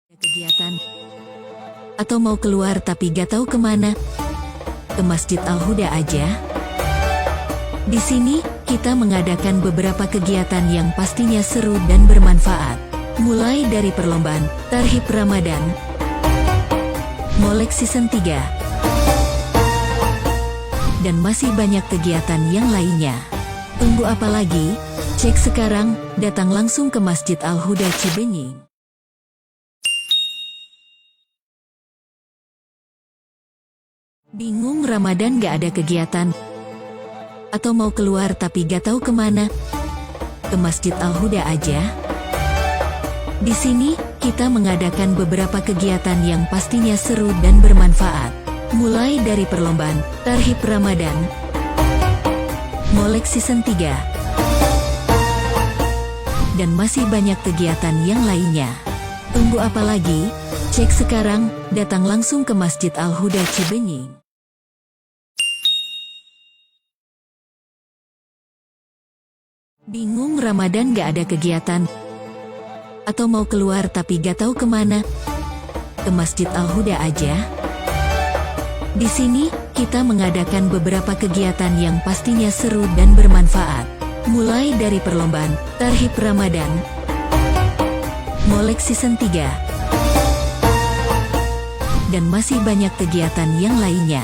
Kegiatan atau mau keluar tapi gak tahu kemana? Ke Masjid Al-Huda aja. Di sini kita mengadakan beberapa kegiatan yang pastinya seru dan bermanfaat. Mulai dari perlombaan Tarhib Ramadan, Molek Season 3, dan masih banyak kegiatan yang lainnya. Tunggu apa lagi? Cek sekarang, datang langsung ke Masjid Al-Huda Cibenying. Bingung Ramadan gak ada kegiatan? Atau mau keluar tapi gak tahu kemana? Ke Masjid Al-Huda aja. Di sini, kita mengadakan beberapa kegiatan yang pastinya seru dan bermanfaat. Mulai dari perlombaan Tarhib Ramadan, Molek Season 3, dan masih banyak kegiatan yang lainnya. Tunggu apa lagi? Cek sekarang, datang langsung ke Masjid Al-Huda Cibenying. Bingung Ramadan gak ada kegiatan? Atau mau keluar tapi gak tahu kemana? Ke Masjid Al-Huda aja. Di sini, kita mengadakan beberapa kegiatan yang pastinya seru dan bermanfaat. Mulai dari perlombaan Tarhib Ramadan, Molek Season 3, dan masih banyak kegiatan yang lainnya.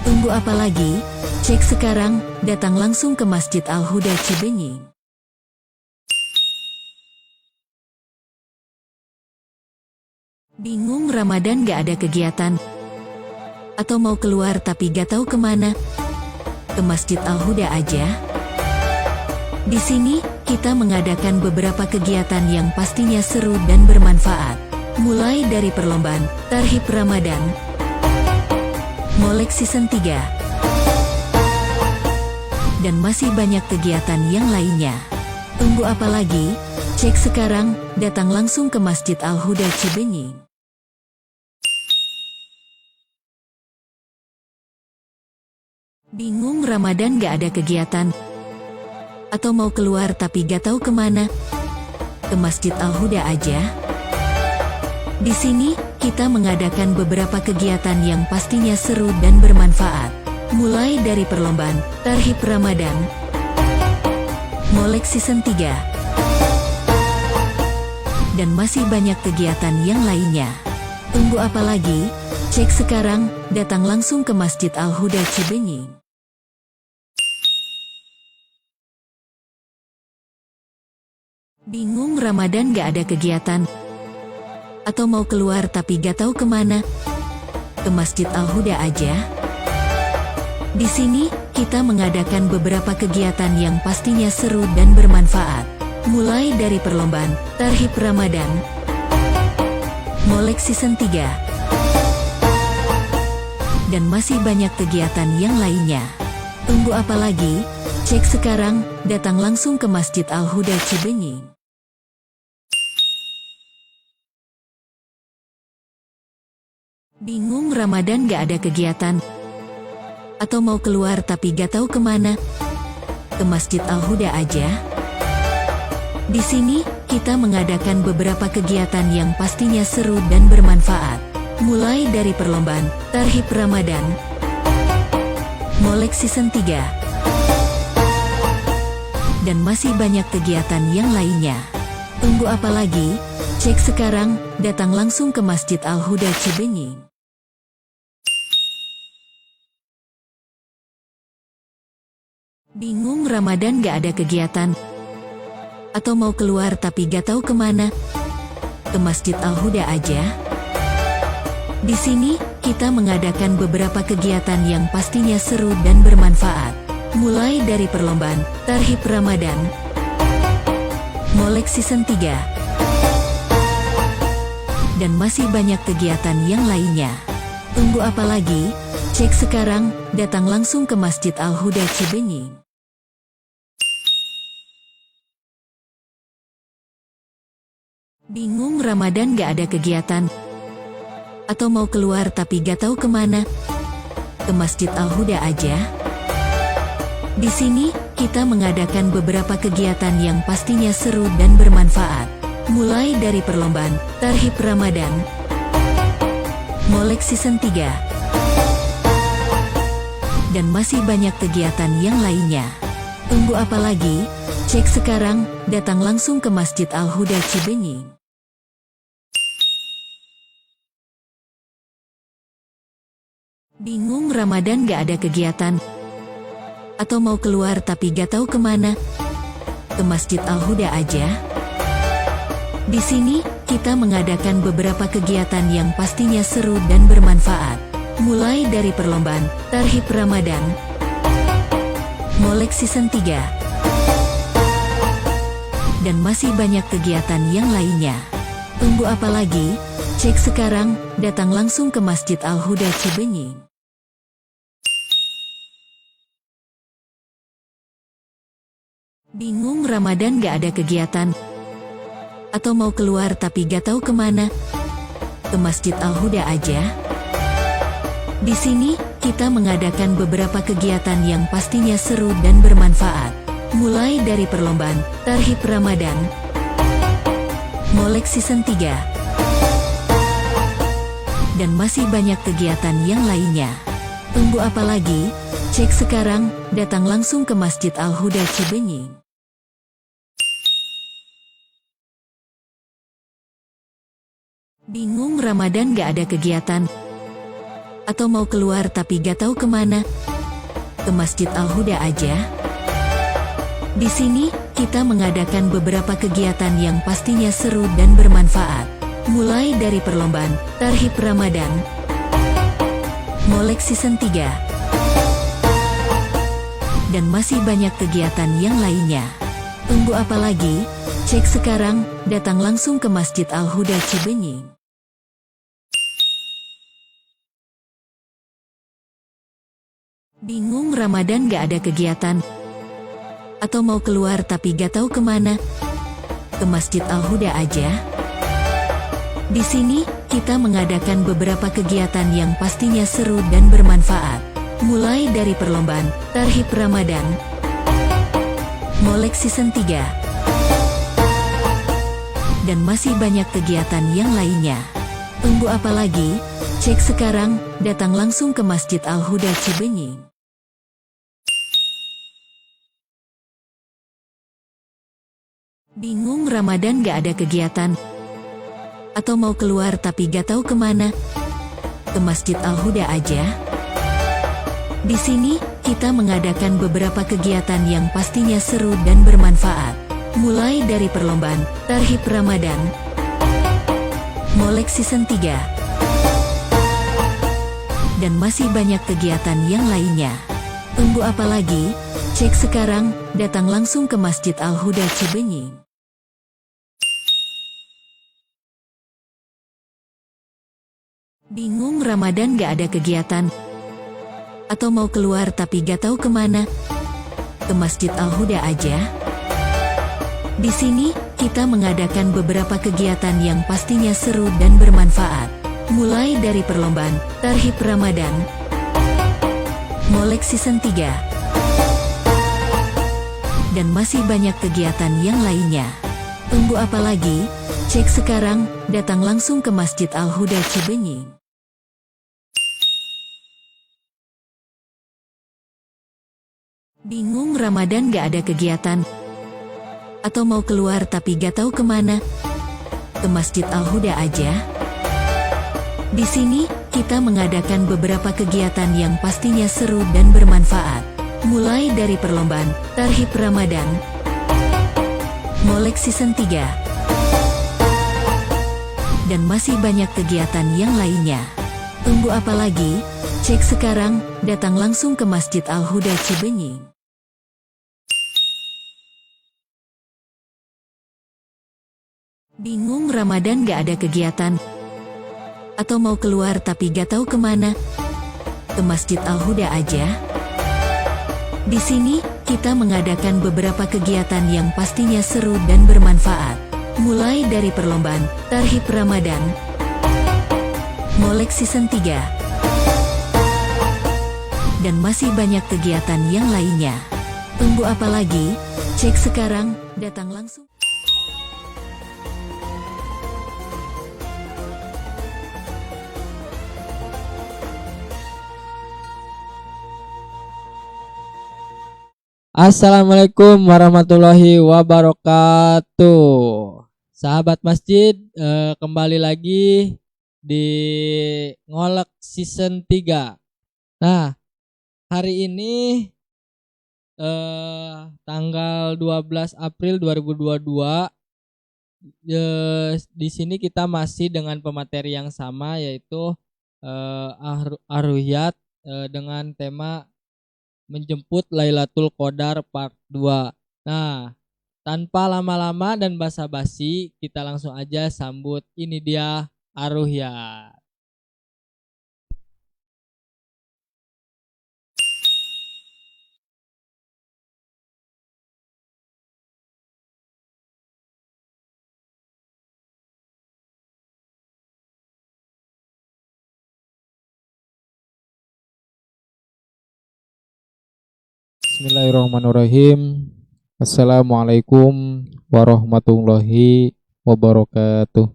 Tunggu apa lagi? Cek sekarang, datang langsung ke Masjid Al-Huda Cibenying. Bingung Ramadan gak ada kegiatan? Atau mau keluar tapi gak tahu kemana? Ke Masjid Al-Huda aja. Di sini, kita mengadakan beberapa kegiatan yang pastinya seru dan bermanfaat. Mulai dari perlombaan Tarhib Ramadan, Molek Season 3, dan masih banyak kegiatan yang lainnya. Tunggu apa lagi? Cek sekarang, datang langsung ke Masjid Al-Huda Cibenying. Bingung Ramadan gak ada kegiatan? Atau mau keluar tapi gak tahu kemana? Ke Masjid Al-Huda aja. Di sini, kita mengadakan beberapa kegiatan yang pastinya seru dan bermanfaat. Mulai dari perlombaan Tarhib Ramadan, Molek Season 3, dan masih banyak kegiatan yang lainnya. Tunggu apa lagi? Cek sekarang, datang langsung ke Masjid Al-Huda Cibenying. Bingung Ramadan gak ada kegiatan? Atau mau keluar tapi gak tahu kemana? Ke Masjid Al-Huda aja. Di sini, kita mengadakan beberapa kegiatan yang pastinya seru dan bermanfaat. Mulai dari perlombaan Tarhib Ramadan, Molek Season 3, dan masih banyak kegiatan yang lainnya. Tunggu apa lagi? Cek sekarang, datang langsung ke Masjid Al-Huda Cibenying. Bingung Ramadan gak ada kegiatan? Atau mau keluar tapi gak tahu kemana? Ke Masjid Al-Huda aja. Di sini, kita mengadakan beberapa kegiatan yang pastinya seru dan bermanfaat. Mulai dari perlombaan Tarhib Ramadan, Molek Season 3, dan masih banyak kegiatan yang lainnya. Tunggu apa lagi? Cek sekarang, datang langsung ke Masjid Al-Huda Cibenying. Bingung Ramadan gak ada kegiatan? Atau mau keluar tapi gak tahu kemana? Ke Masjid Al-Huda aja. Di sini, kita mengadakan beberapa kegiatan yang pastinya seru dan bermanfaat. Mulai dari perlombaan Tarhib Ramadan, Molek Season 3, dan masih banyak kegiatan yang lainnya. Tunggu apa lagi? Cek sekarang, datang langsung ke Masjid Al-Huda Cibenying. Bingung Ramadan gak ada kegiatan? Atau mau keluar tapi gak tahu kemana? Ke Masjid Al-Huda aja. Di sini, kita mengadakan beberapa kegiatan yang pastinya seru dan bermanfaat. Mulai dari perlombaan Tarhib Ramadan, Molek Season 3, dan masih banyak kegiatan yang lainnya. Tunggu apa lagi? Cek sekarang, datang langsung ke Masjid Al-Huda Cibenying. Bingung Ramadan gak ada kegiatan? Atau mau keluar tapi gak tahu kemana? Ke Masjid Al-Huda aja. Di sini, kita mengadakan beberapa kegiatan yang pastinya seru dan bermanfaat. Mulai dari perlombaan Tarhib Ramadan, Molek Season 3, dan masih banyak kegiatan yang lainnya. Tunggu apa lagi? Cek sekarang, datang langsung ke Masjid Al-Huda Cibenying. Bingung Ramadan gak ada kegiatan? Atau mau keluar tapi gak tahu kemana? Ke Masjid Al-Huda aja. Di sini, kita mengadakan beberapa kegiatan yang pastinya seru dan bermanfaat. Mulai dari perlombaan Tarhib Ramadan, Molek Season 3, dan masih banyak kegiatan yang lainnya. Tunggu apa lagi? Cek sekarang, datang langsung ke Masjid Al-Huda Cibenying. Bingung Ramadan gak ada kegiatan? Atau mau keluar tapi gak tahu kemana? Ke Masjid Al-Huda aja. Di sini, kita mengadakan beberapa kegiatan yang pastinya seru dan bermanfaat. Mulai dari perlombaan Tarhib Ramadan, Molek Season 3, dan masih banyak kegiatan yang lainnya. Tunggu apa lagi? Cek sekarang, datang langsung ke Masjid Al-Huda Cibenying. Bingung Ramadan gak ada kegiatan? Atau mau keluar tapi gak tahu kemana? Ke Masjid Al-Huda aja. Di sini, kita mengadakan beberapa kegiatan yang pastinya seru dan bermanfaat. Mulai dari perlombaan Tarhib Ramadan, Molek Season 3, dan masih banyak kegiatan yang lainnya. Tunggu apa lagi? Cek sekarang, datang langsung ke Masjid Al-Huda Cibenying. Bingung Ramadan gak ada kegiatan? Atau mau keluar tapi gak tahu kemana? Ke Masjid Al-Huda aja. Di sini, kita mengadakan beberapa kegiatan yang pastinya seru dan bermanfaat. Mulai dari perlombaan Tarhib Ramadan, Molek Season 3, dan masih banyak kegiatan yang lainnya. Tunggu apa lagi? Cek sekarang, datang langsung ke Masjid Al-Huda Cibenying. Bingung Ramadan gak ada kegiatan? Atau mau keluar tapi gak tahu kemana? Ke Masjid Al-Huda aja. Di sini, kita mengadakan beberapa kegiatan yang pastinya seru dan bermanfaat. Mulai dari perlombaan Tarhib Ramadan, Molek Season 3, dan masih banyak kegiatan yang lainnya. Tunggu apa lagi? Cek sekarang, datang langsung ke Masjid Al-Huda Cibenying. Bingung Ramadan gak ada kegiatan? Atau mau keluar tapi gak tahu kemana? Ke Masjid Al-Huda aja. Di sini, kita mengadakan beberapa kegiatan yang pastinya seru dan bermanfaat. Mulai dari perlombaan Tarhib Ramadan, Molek Season 3, dan masih banyak kegiatan yang lainnya. Tunggu apa lagi? Cek sekarang, datang langsung ke Masjid Al-Huda Cibenying. Bingung Ramadan gak ada kegiatan? Atau mau keluar tapi gak tahu kemana? Ke Masjid Al-Huda aja. Di sini, kita mengadakan beberapa kegiatan yang pastinya seru dan bermanfaat. Mulai dari perlombaan Tarhib Ramadan, Molek Season 3, dan masih banyak kegiatan yang lainnya. Tunggu apa lagi? Cek sekarang, datang langsung. Assalamualaikum warahmatullahi wabarakatuh. Sahabat masjid, kembali lagi di Ngolek season 3. Nah, hari ini tanggal 12 April 2022, di sini kita masih dengan pemateri yang sama, yaitu Ar-Ruhiyat, dengan tema Menjemput Lailatul Qadar part 2. Nah, tanpa lama-lama dan basa-basi, kita langsung aja sambut. Ini dia Ar-Ruhiyat. Bismillahirrahmanirrahim. Assalamualaikum warahmatullahi wabarakatuh.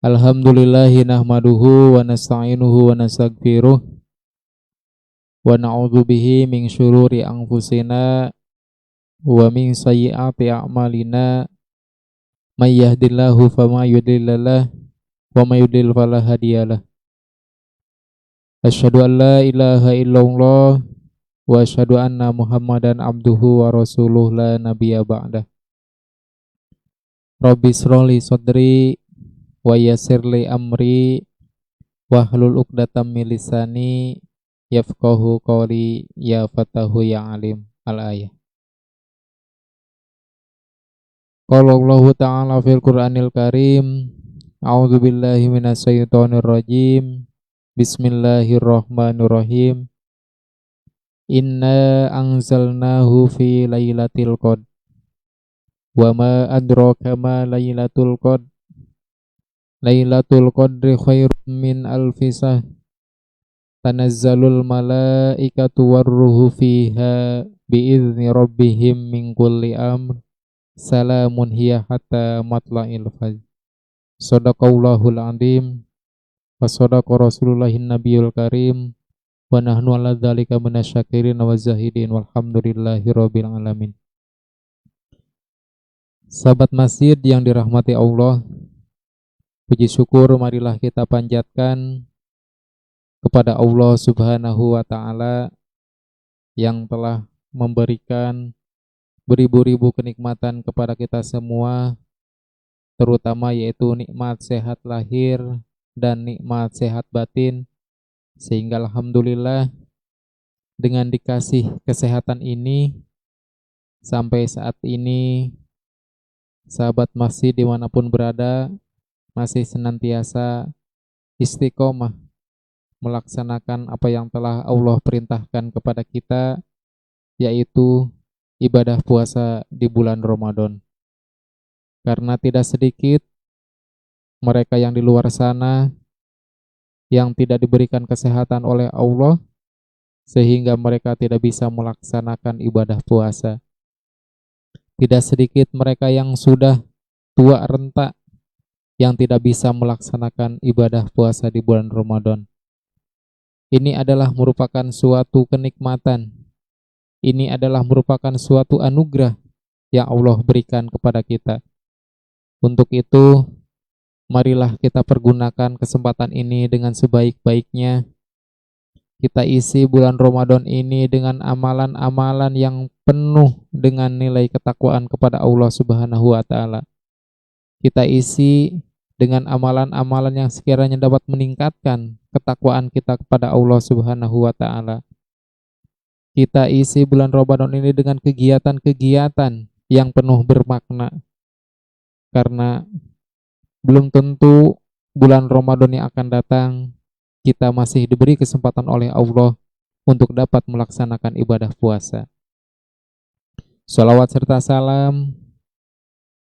Alhamdulillahi nahmaduhu wa nasta'inuhu wa nastaghfiruh wa na'udzu bihi min syururi anfusina wa min sayyiati a'malina. May yahdihillahu fama yudhillalah wa may yudhlil fala hadiyalah. Asyhadu an la ilaha illallah wa asyhadu anna Muhammadan abduhu wa rasuluh la nabiyya ba'dah. Rabbi shrahli sadri wa yassirli amri wahlul 'uqdatam min lisani yafqahu qawli ya fatahu ya alim. Al-ayah. Qala Allah ta'ala fil Qur'anil Karim, a'udzu billahi minasyaitonir rajim. Bismillahirrahmanirrahim. Inna anzalnahu fi lailatul qadr. Wa ma adraka ma lailatul qadr. Lailatul qadri khairum min alfi shahr. Tanazzalul malaikatu warruhu fiha biizni rabbihim min kulli amr. Salamun hiya hatta matla'il fajr. Shadaqallahul azim. Wa shadaqa rasulullahin nabiyul karim. Wa nahnu ala dzalika minasyakirin wa zahidin walhamdulillahi rabbil alamin. Sahabat masjid yang dirahmati Allah, puji syukur marilah kita panjatkan kepada Allah Subhanahu wa taala yang telah memberikan beribu-ribu kenikmatan kepada kita semua, terutama yaitu nikmat sehat lahir dan nikmat sehat batin, sehingga alhamdulillah dengan dikasih kesehatan ini sampai saat ini sahabat masjid dimanapun berada masih senantiasa istiqomah melaksanakan apa yang telah Allah perintahkan kepada kita, yaitu ibadah puasa di bulan Ramadan. Karena tidak sedikit mereka yang di luar sana yang tidak diberikan kesehatan oleh Allah, sehingga mereka tidak bisa melaksanakan ibadah puasa. Tidak sedikit mereka yang sudah tua renta yang tidak bisa melaksanakan ibadah puasa di bulan Ramadan. Ini adalah merupakan suatu kenikmatan. Ini adalah merupakan suatu anugerah yang Allah berikan kepada kita. Untuk itu, marilah kita pergunakan kesempatan ini dengan sebaik-baiknya. Kita isi bulan Ramadan ini dengan amalan-amalan yang penuh dengan nilai ketakwaan kepada Allah Subhanahu wa taala. Kita isi dengan amalan-amalan yang sekiranya dapat meningkatkan ketakwaan kita kepada Allah Subhanahu wa taala. Kita isi bulan Ramadan ini dengan kegiatan-kegiatan yang penuh bermakna. Karena belum tentu bulan Ramadan yang akan datang kita masih diberi kesempatan oleh Allah untuk dapat melaksanakan ibadah puasa. Shalawat serta salam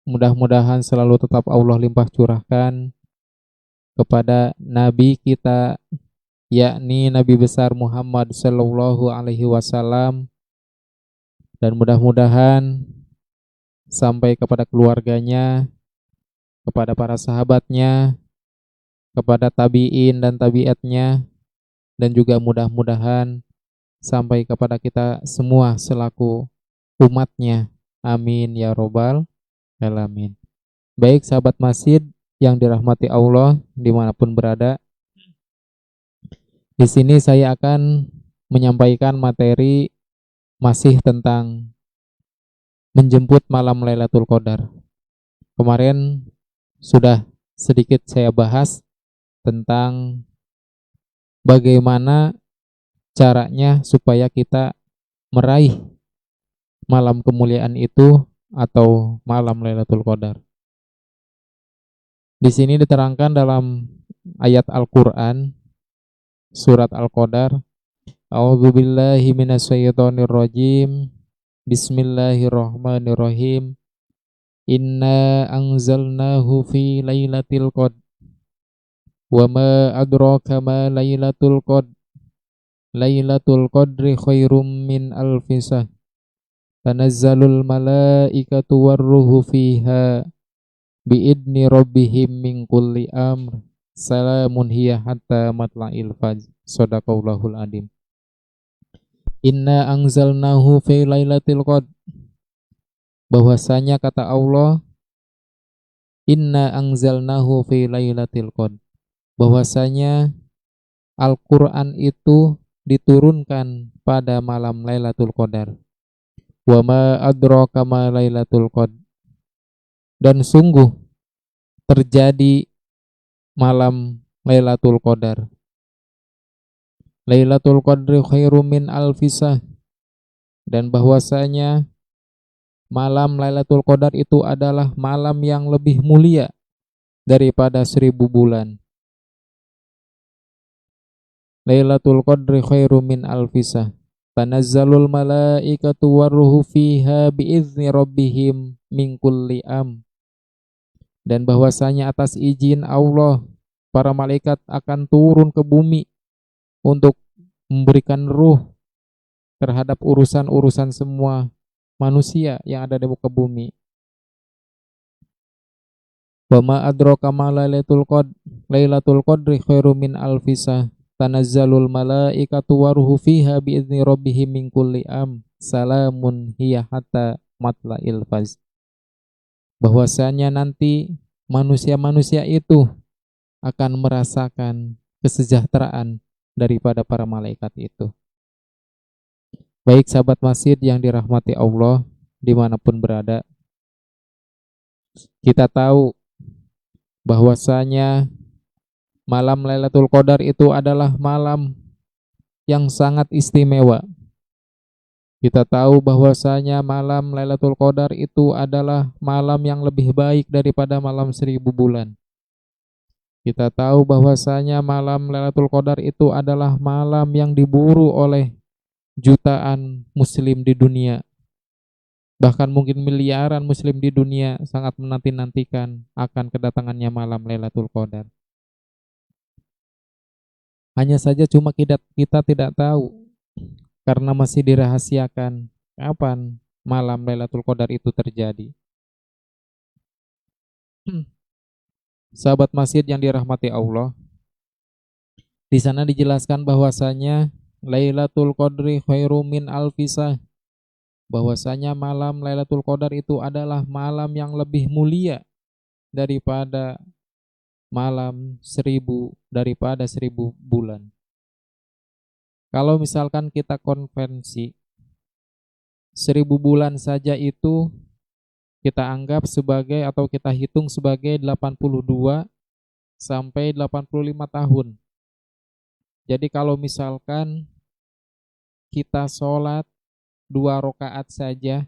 mudah-mudahan selalu tetap Allah limpah curahkan kepada Nabi kita, yakni Nabi besar Muhammad Sallallahu Alaihi Wasallam, dan mudah-mudahan sampai kepada keluarganya, kepada para sahabatnya, kepada tabi'in dan tabi'atnya, dan juga mudah-mudahan sampai kepada kita semua selaku umatnya. Amin ya robbal alamin. Baik sahabat masjid yang dirahmati Allah dimanapun berada, di sini saya akan menyampaikan materi masih tentang menjemput malam Lailatul Qadar. Kemarin sudah sedikit saya bahas tentang bagaimana caranya supaya kita meraih malam kemuliaan itu atau malam Lailatul Qadar. Di sini diterangkan dalam ayat Al-Qur'an surat Al-Qadar, A'udzubillahi minasyaitonirrajim. Bismillahirrahmanirrahim. Inna anzalnahu fi lailatul qadr. Wa ma adraka ma lailatul qadr. Lailatul qadri khairum min alfi syahr. Tanazzalul malaikatu warruhu fiha biidni rabbihim min kulli amr. Salamun hiya hatta matla'il fajr. Shadaqallahul adzim. Inna anzalnahu fi lailatul qadr. Bahwasanya kata Allah, inna anzalnahu fi lailatul qadr. Bahwasanya Al-Qur'an itu diturunkan pada malam Lailatul Qadar. Wa ma adraka ma Lailatul Qadr. Dan sungguh terjadi malam Lailatul Qadar. Lailatul Qadri khairum min alfi syahr. Dan bahwasanya malam Lailatul Qadar itu adalah malam yang lebih mulia daripada 1000 bulan. Lailatul Qadri khairum min alfi syahr. Tanazzalul malaikatu warruhu fiha biizni rabbihim min kulli am. Dan bahwasanya atas izin Allah para malaikat akan turun ke bumi untuk memberikan ruh terhadap urusan-urusan semua manusia yang ada di muka bumi. Wa ma adraka ma lailatul qadr. Lailatul qadri khairum min alfi syahr. Tanazzalul malaikatu waruhu fiha biizni rabbihim min kulli am. Salamun hiya hatta matla'il fajr. Bahwasanya nanti manusia-manusia itu akan merasakan kesejahteraan daripada para malaikat itu. Baik sahabat masjid yang dirahmati Allah dimanapun berada, kita tahu bahwasanya malam Lailatul Qadar itu adalah malam yang sangat istimewa. Kita tahu bahwasanya malam Lailatul Qadar itu adalah malam yang lebih baik daripada malam 1000 bulan. Kita tahu bahwasanya malam Lailatul Qadar itu adalah malam yang diburu oleh jutaan muslim di dunia. Bahkan mungkin miliaran muslim di dunia sangat menanti-nantikan akan kedatangannya malam Lailatul Qadar. Hanya saja cuma kita tidak tahu karena masih dirahasiakan kapan malam Lailatul Qadar itu terjadi. Sahabat masjid yang dirahmati Allah, di sana dijelaskan bahwasanya Lailatul Qadri khairum min alfi syahr. Bahwasanya malam Lailatul Qadar itu adalah malam yang lebih mulia daripada malam 1000 bulan. Kalau misalkan kita konvensi 1000 bulan saja itu kita anggap sebagai atau kita hitung sebagai 82 sampai 85 tahun. Jadi kalau misalkan kita sholat 2 rakaat saja,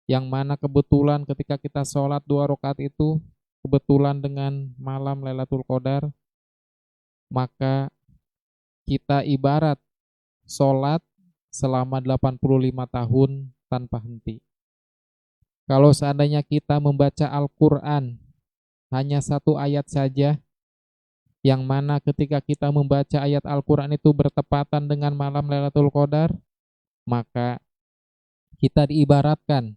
yang mana kebetulan ketika kita sholat 2 rakaat itu kebetulan dengan malam Lailatul Qadar, maka kita ibarat sholat selama 85 tahun tanpa henti. Kalau seandainya kita membaca Al-Quran hanya 1 ayat saja, yang mana ketika kita membaca ayat Al-Quran itu bertepatan dengan malam Lailatul Qadar, maka kita diibaratkan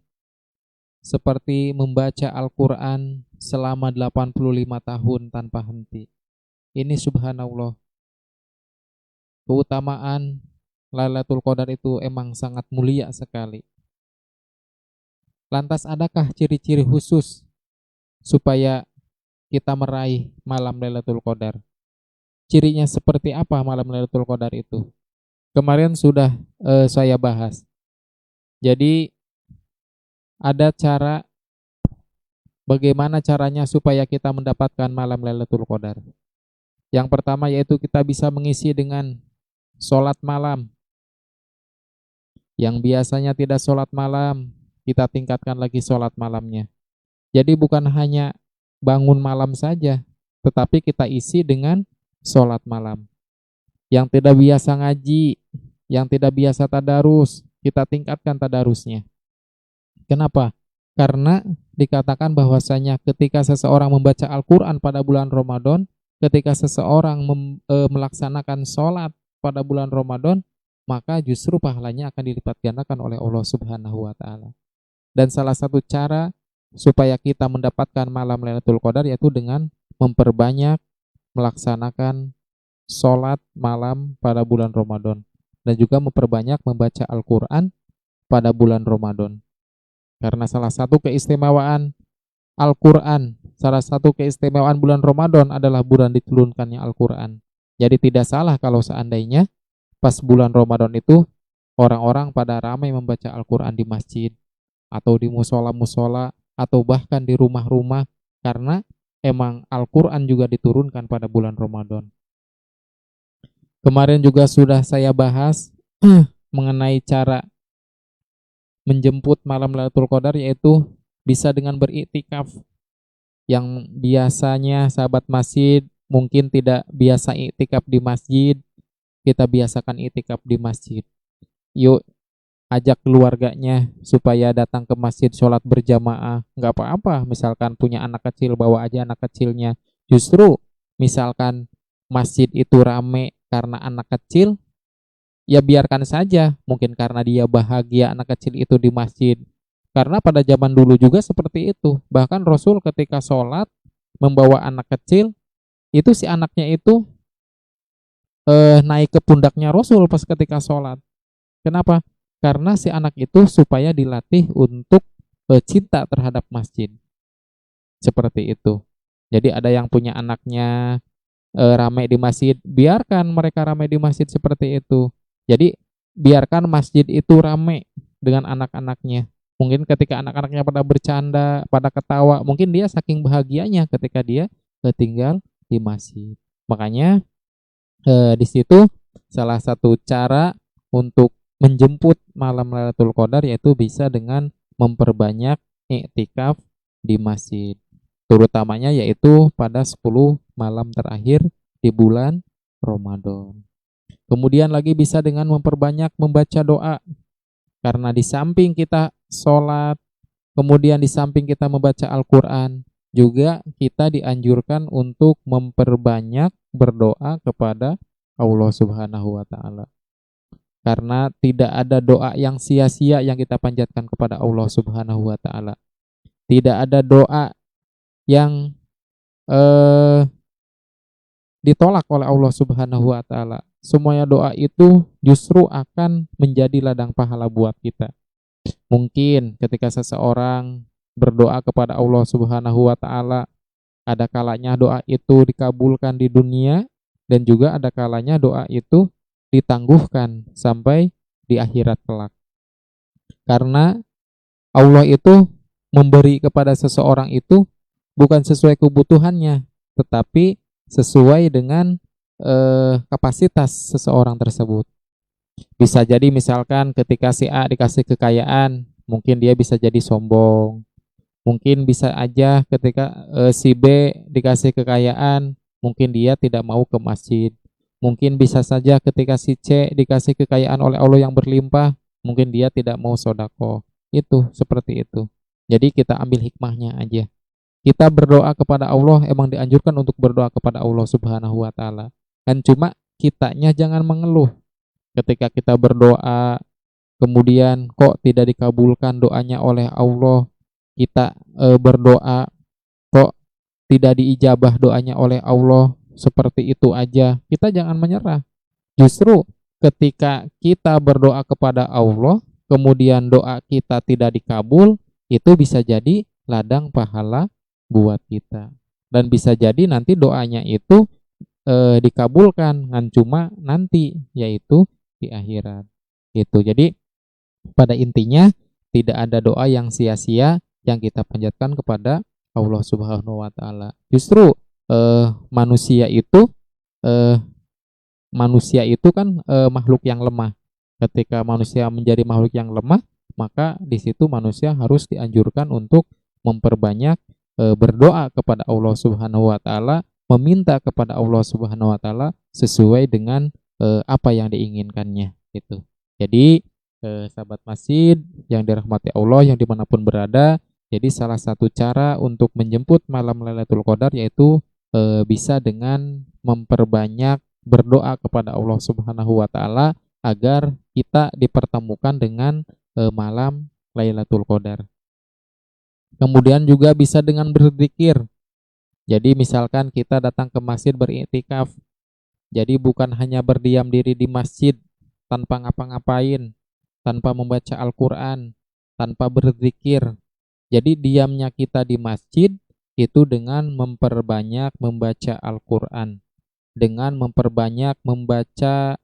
seperti membaca Al-Quran selama 85 tahun tanpa henti. Ini subhanallah, keutamaan Lailatul Qadar itu emang sangat mulia sekali. Lantas adakah ciri-ciri khusus supaya kita meraih malam Lailatul Qadar? Cirinya seperti apa malam Lailatul Qadar itu? Kemarin sudah saya bahas. Jadi ada cara bagaimana caranya supaya kita mendapatkan malam Lailatul Qadar. Yang pertama yaitu kita bisa mengisi dengan sholat malam. Yang biasanya tidak sholat malam, kita tingkatkan lagi sholat malamnya. Jadi bukan hanya bangun malam saja, tetapi kita isi dengan sholat malam. Yang tidak biasa ngaji, yang tidak biasa tadarus, kita tingkatkan tadarusnya. Kenapa? Karena dikatakan bahwasanya ketika seseorang membaca Al-Quran pada bulan Ramadan, ketika seseorang melaksanakan sholat pada bulan Ramadan, maka justru pahalanya akan dilipat gandakan oleh Allah Subhanahu wa Ta'ala. Dan salah satu cara supaya kita mendapatkan malam Lailatul Qadar yaitu dengan memperbanyak melaksanakan sholat malam pada bulan Ramadan, dan juga memperbanyak membaca Al-Quran pada bulan Ramadan. Karena salah satu keistimewaan Al-Quran, salah satu keistimewaan bulan Ramadan adalah bulan diturunkannya Al-Quran. Jadi tidak salah kalau seandainya pas bulan Ramadan itu orang-orang pada ramai membaca Al-Quran di masjid, atau di musola-musola, atau bahkan di rumah-rumah, karena emang Al-Quran juga diturunkan pada bulan Ramadan. Kemarin juga sudah saya bahas mengenai cara menjemput malam Lailatul Qadar, yaitu bisa dengan beriktikaf. Yang biasanya sahabat masjid mungkin tidak biasa iktikaf di masjid, kita biasakan iktikaf di masjid. Yuk ajak keluarganya supaya datang ke masjid sholat berjamaah. Nggak apa-apa, misalkan punya anak kecil, bawa aja anak kecilnya. Justru misalkan masjid itu rame karena anak kecil, ya biarkan saja, mungkin karena dia bahagia anak kecil itu di masjid. Karena pada zaman dulu juga seperti itu. Bahkan Rasul ketika sholat membawa anak kecil, itu si anaknya itu naik ke pundaknya Rasul pas ketika sholat. Kenapa? Karena si anak itu supaya dilatih untuk cinta terhadap masjid. Seperti itu. Jadi ada yang punya anaknya ramai di masjid, biarkan mereka ramai di masjid seperti itu. Jadi biarkan masjid itu ramai dengan anak-anaknya. Mungkin ketika anak-anaknya pada bercanda, pada ketawa, mungkin dia saking bahagianya ketika dia tinggal di masjid. Makanya di situ salah satu cara untuk menjemput malam Lailatul Qadar yaitu bisa dengan memperbanyak iktikaf di masjid. Terutamanya yaitu pada 10 malam terakhir di bulan Ramadan. Kemudian lagi bisa dengan memperbanyak membaca doa. Karena di samping kita sholat, kemudian di samping kita membaca Al-Quran, juga kita dianjurkan untuk memperbanyak berdoa kepada Allah Subhanahu wa Ta'ala. Karena tidak ada doa yang sia-sia yang kita panjatkan kepada Allah Subhanahu wa Ta'ala. Tidak ada doa yang ditolak oleh Allah Subhanahu wa Ta'ala. Semuanya doa itu justru akan menjadi ladang pahala buat kita. Mungkin ketika seseorang berdoa kepada Allah Subhanahu wa Ta'ala, ada kalanya doa itu dikabulkan di dunia, dan juga ada kalanya doa itu ditangguhkan sampai di akhirat kelak. Karena Allah itu memberi kepada seseorang itu bukan sesuai kebutuhannya, tetapi sesuai dengan kapasitas seseorang tersebut. Bisa jadi misalkan ketika si A dikasih kekayaan, mungkin dia bisa jadi sombong. Mungkin bisa aja ketika si B dikasih kekayaan, mungkin dia tidak mau ke masjid. Mungkin bisa saja ketika si C dikasih kekayaan oleh Allah yang berlimpah, mungkin dia tidak mau sodako. Itu seperti itu. Jadi kita ambil hikmahnya aja. Kita berdoa kepada Allah, emang dianjurkan untuk berdoa kepada Allah Subhanahu wa Ta'ala. Dan cuma kitanya jangan mengeluh. Ketika kita berdoa, kemudian kok tidak dikabulkan doanya oleh Allah, kita berdoa kok tidak diijabah doanya oleh Allah, seperti itu aja. Kita jangan menyerah. Justru ketika kita berdoa kepada Allah, kemudian doa kita tidak dikabul, itu bisa jadi ladang pahala buat kita. Dan bisa jadi nanti doanya itu dikabulkan ngan cuma nanti, yaitu di akhirat. Gitu. Jadi pada intinya tidak ada doa yang sia-sia yang kita panjatkan kepada Allah Subhanahu wa taala. Justru manusia itu eh, manusia itu kan makhluk yang lemah. Ketika manusia menjadi makhluk yang lemah, maka di situ manusia harus dianjurkan untuk memperbanyak berdoa kepada Allah Subhanahu wa taala, meminta kepada Allah Subhanahu wa taala sesuai dengan apa yang diinginkannya gitu. Jadi sahabat masjid yang dirahmati Allah yang dimanapun berada, jadi salah satu cara untuk menjemput malam Lailatul Qadar yaitu bisa dengan memperbanyak berdoa kepada Allah Subhanahu wa taala agar kita dipertemukan dengan malam Lailatul Qadar. Kemudian juga bisa dengan berzikir. Jadi misalkan kita datang ke masjid beriktikaf. Jadi bukan hanya berdiam diri di masjid tanpa ngapa-ngapain, tanpa membaca Al-Qur'an, tanpa berzikir. Jadi diamnya kita di masjid itu dengan memperbanyak membaca Al-Qur'an, dengan memperbanyak membaca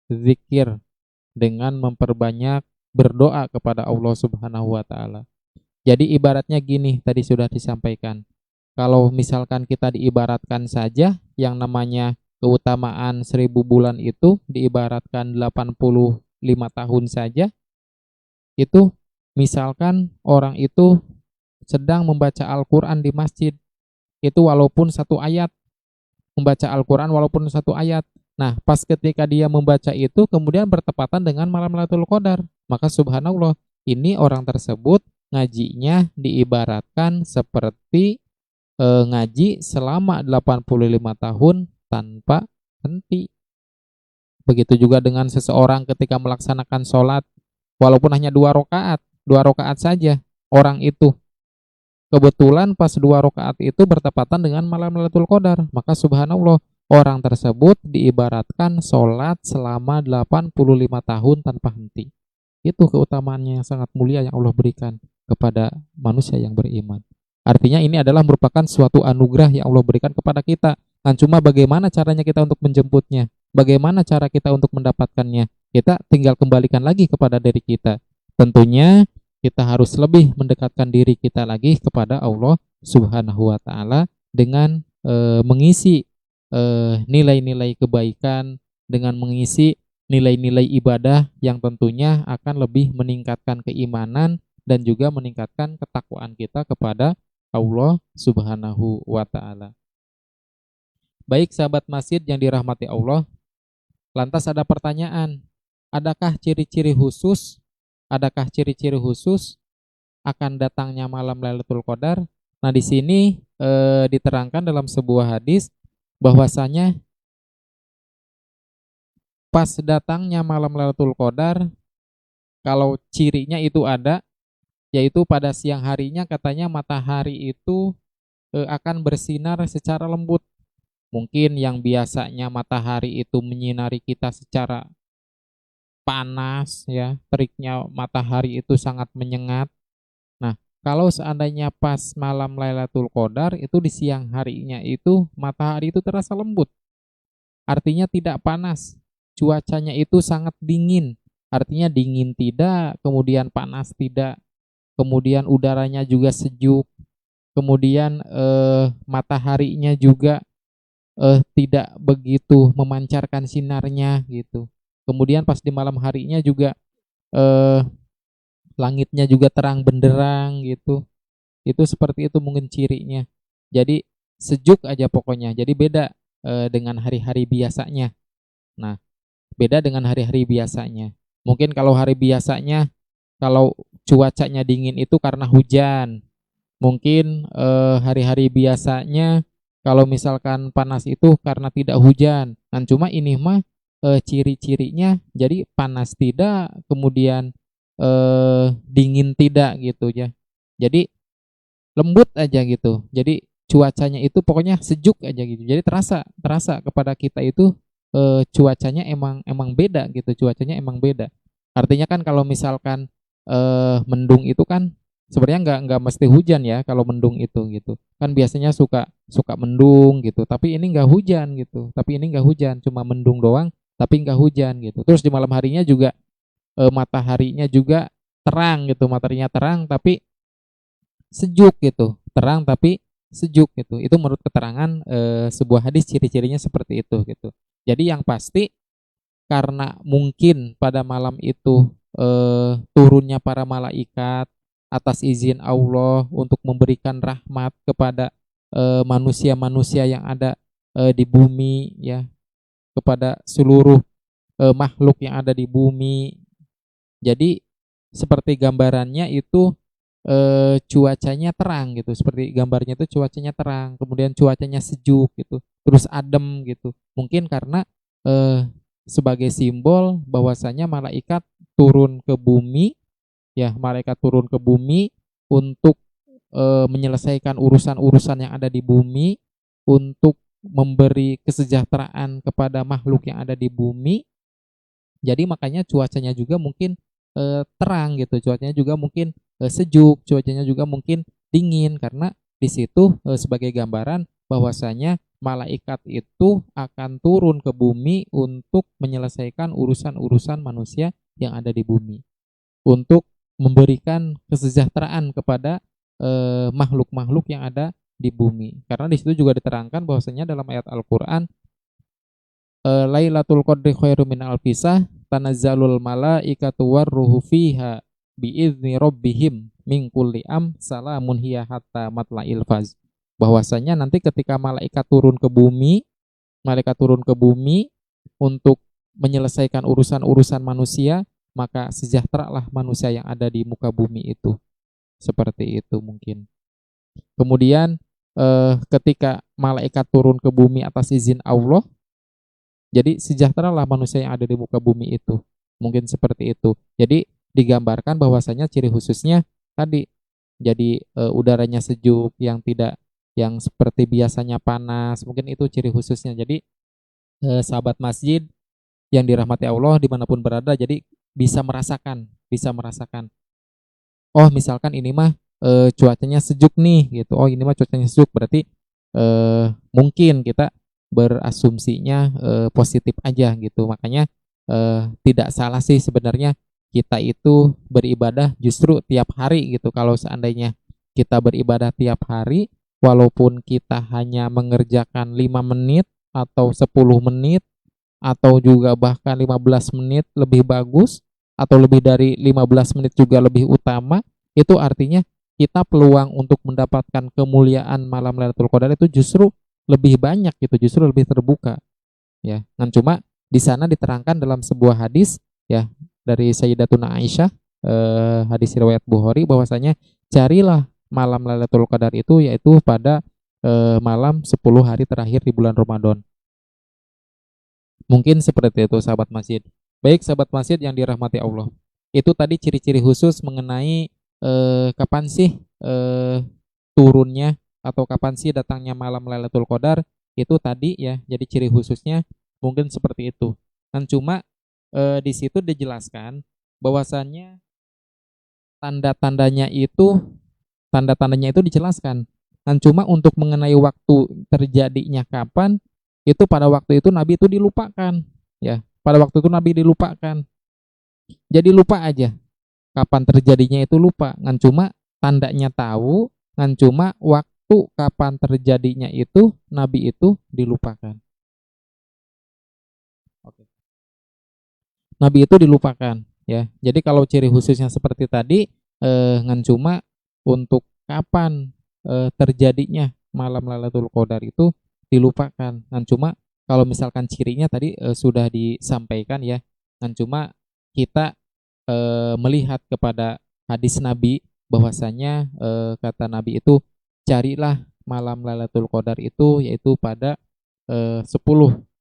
zikir, dengan memperbanyak berdoa kepada Allah Subhanahu wa taala. Jadi ibaratnya gini, tadi sudah disampaikan. Kalau misalkan kita diibaratkan saja yang namanya keutamaan 1000 bulan itu diibaratkan 85 tahun saja, itu misalkan orang itu sedang membaca Al-Qur'an di masjid, itu walaupun satu ayat, membaca Al-Qur'an walaupun satu ayat. Nah, pas ketika dia membaca itu kemudian bertepatan dengan malam Lailatul Qadar, maka subhanallah, ini orang tersebut ngajinya diibaratkan seperti ngaji selama 85 tahun tanpa henti. Begitu juga dengan seseorang ketika melaksanakan sholat, walaupun hanya 2 rakaat saja, orang itu kebetulan pas 2 rakaat itu bertepatan dengan malam Lailatul Qadar, maka subhanallah, orang tersebut diibaratkan sholat selama 85 tahun tanpa henti. Itu keutamaannya yang sangat mulia yang Allah berikan kepada manusia yang beriman. Artinya ini adalah merupakan suatu anugerah yang Allah berikan kepada kita. Dan cuma bagaimana caranya kita untuk menjemputnya? Bagaimana cara kita untuk mendapatkannya? Kita tinggal kembalikan lagi kepada diri kita. Tentunya kita harus lebih mendekatkan diri kita lagi kepada Allah Subhanahu wa taala dengan mengisi nilai-nilai kebaikan, dengan mengisi nilai-nilai ibadah yang tentunya akan lebih meningkatkan keimanan dan juga meningkatkan ketakwaan kita kepada Allah Subhanahu wa taala. Baik sahabat masjid yang dirahmati Allah, lantas ada pertanyaan, adakah ciri-ciri khusus? Adakah ciri-ciri khusus akan datangnya malam Lailatul Qadar? Nah, di sini diterangkan dalam sebuah hadis bahwasanya pas datangnya malam Lailatul Qadar, kalau cirinya itu ada, yaitu pada siang harinya katanya matahari itu akan bersinar secara lembut. Mungkin yang biasanya matahari itu menyinari kita secara panas ya, teriknya matahari itu sangat menyengat. Nah, kalau seandainya pas malam Lailatul Qadar itu di siang harinya itu matahari itu terasa lembut. Artinya tidak panas. Cuacanya itu sangat dingin. Artinya dingin tidak, kemudian panas tidak. Kemudian udaranya juga sejuk, kemudian mataharinya juga tidak begitu memancarkan sinarnya gitu. Kemudian pas di malam harinya juga langitnya juga terang benderang gitu. Itu seperti itu mungkin cirinya. Jadi sejuk aja pokoknya. Jadi beda dengan hari-hari biasanya. Nah, beda dengan hari-hari biasanya. Mungkin kalau hari biasanya, kalau cuacanya dingin itu karena hujan. Mungkin hari-hari biasanya kalau misalkan panas itu karena tidak hujan. Nah, cuma ini mah ciri-cirinya jadi panas tidak, kemudian dingin tidak gitu ya. Jadi lembut aja gitu. Jadi cuacanya itu pokoknya sejuk aja gitu. Jadi terasa kepada kita itu cuacanya emang beda gitu, cuacanya emang beda. Artinya kan kalau misalkan mendung itu kan sebenarnya nggak mesti hujan ya kalau mendung itu gitu. Kan biasanya suka suka mendung gitu, tapi ini nggak hujan gitu. Tapi ini nggak hujan, cuma mendung doang tapi nggak hujan gitu. Terus di malam harinya juga mataharinya juga terang gitu, mataharinya terang tapi sejuk gitu, terang tapi sejuk gitu. Itu menurut keterangan sebuah hadis ciri-cirinya seperti itu gitu. Jadi yang pasti karena mungkin pada malam itu turunnya para malaikat atas izin Allah untuk memberikan rahmat kepada manusia-manusia yang ada di bumi ya, kepada seluruh makhluk yang ada di bumi. Jadi seperti gambarannya itu cuacanya terang gitu, seperti gambarnya itu cuacanya terang, kemudian cuacanya sejuk gitu, terus adem gitu. Mungkin karena eh, sebagai simbol bahwasanya malaikat turun ke bumi, ya malaikat turun ke bumi untuk menyelesaikan urusan-urusan yang ada di bumi, untuk memberi kesejahteraan kepada makhluk yang ada di bumi. Jadi makanya cuacanya juga mungkin terang gitu, cuacanya juga mungkin sejuk, cuacanya juga mungkin dingin karena di situ sebagai gambaran bahwasanya malaikat itu akan turun ke bumi untuk menyelesaikan urusan-urusan manusia yang ada di bumi, untuk memberikan kesejahteraan kepada makhluk-makhluk yang ada di bumi. Karena di situ juga diterangkan bahwasanya dalam ayat Al-Qur'an Lailatul Qadri khairum min alfisah tanazzalul malaikatu warruhu fiha biizni rabbihim min kulli salamun hiya hatta matla'il fajr. Bahwasanya nanti ketika malaikat turun ke bumi untuk menyelesaikan urusan-urusan manusia, maka sejahteralah manusia yang ada di muka bumi itu. Seperti itu mungkin. Kemudian ketika malaikat turun ke bumi atas izin Allah, jadi sejahteralah manusia yang ada di muka bumi itu. Mungkin seperti itu. Jadi digambarkan bahwasanya ciri khususnya tadi. Jadi udaranya sejuk, yang seperti biasanya panas. Mungkin itu ciri khususnya. Jadi sahabat masjid yang dirahmati Allah dimanapun berada, jadi bisa merasakan. Oh misalkan ini mah cuacanya sejuk nih gitu. Oh ini mah cuacanya sejuk berarti mungkin kita berasumsinya positif aja gitu. Makanya tidak salah sih sebenarnya kita itu beribadah justru tiap hari gitu. Kalau seandainya kita beribadah tiap hari, walaupun kita hanya mengerjakan 5 menit atau 10 menit atau juga bahkan 15 menit lebih bagus, atau lebih dari 15 menit juga lebih utama, itu artinya kita peluang untuk mendapatkan kemuliaan malam Lailatul Qadar itu justru lebih banyak gitu, justru lebih terbuka ya. Dan cuma di sana diterangkan dalam sebuah hadis ya dari Sayyidatuna Aisyah, hadis riwayat Bukhari, bahwasanya carilah malam Lailatul Qadar itu yaitu pada malam 10 hari terakhir di bulan Ramadan. Mungkin seperti itu sahabat masjid. Baik sahabat masjid yang dirahmati Allah. Itu tadi ciri-ciri khusus mengenai kapan sih turunnya atau kapan sih datangnya malam Lailatul Qadar, itu tadi ya. Jadi ciri khususnya mungkin seperti itu. Dan cuma di situ dijelaskan bahwasannya tanda-tandanya itu dijelaskan. Dan cuma untuk mengenai waktu terjadinya kapan, itu pada waktu itu Nabi itu dilupakan ya. Pada waktu itu Nabi dilupakan. Jadi lupa aja kapan terjadinya, itu lupa. Ngan cuma tandanya tahu, ngan cuma waktu kapan terjadinya itu Nabi itu dilupakan. Oke. Nabi itu dilupakan ya. Jadi kalau ciri khususnya seperti tadi, ngan cuma untuk kapan terjadinya malam Lailatul Qadar itu dilupakan. Dan cuma kalau misalkan cirinya tadi sudah disampaikan ya. Dan cuma kita melihat kepada hadis Nabi bahwasanya kata Nabi itu carilah malam Lailatul Qadar itu yaitu pada 10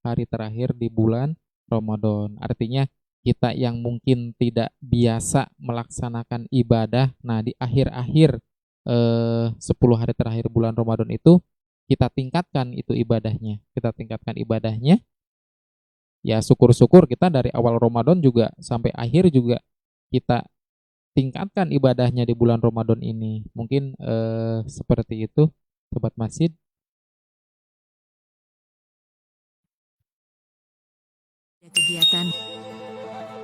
hari terakhir di bulan Ramadan. Artinya kita yang mungkin tidak biasa melaksanakan ibadah, nah di akhir-akhir 10 hari terakhir bulan Ramadan itu kita tingkatkan ibadahnya ya syukur-syukur kita dari awal Ramadan juga sampai akhir juga kita tingkatkan ibadahnya di bulan Ramadan ini. Mungkin seperti itu, Sobat Masjid. Ada kegiatan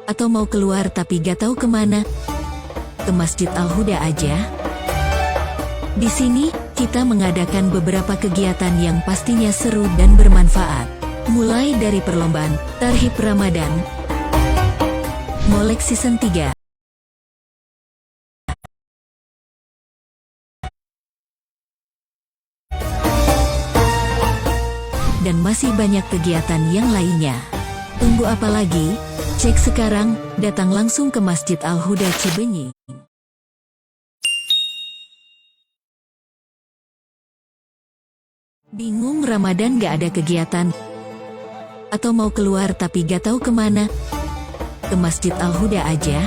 atau mau keluar tapi gak tahu kemana? Ke Masjid Al-Huda aja. Di sini, kita mengadakan beberapa kegiatan yang pastinya seru dan bermanfaat. Mulai dari perlombaan Tarhib Ramadan, Molek Season 3, dan masih banyak kegiatan yang lainnya. Tunggu apa lagi? Cek sekarang, datang langsung ke Masjid Al-Huda Cibenying. Bingung Ramadan gak ada kegiatan? Atau mau keluar tapi gak tahu kemana? Ke Masjid Al-Huda aja.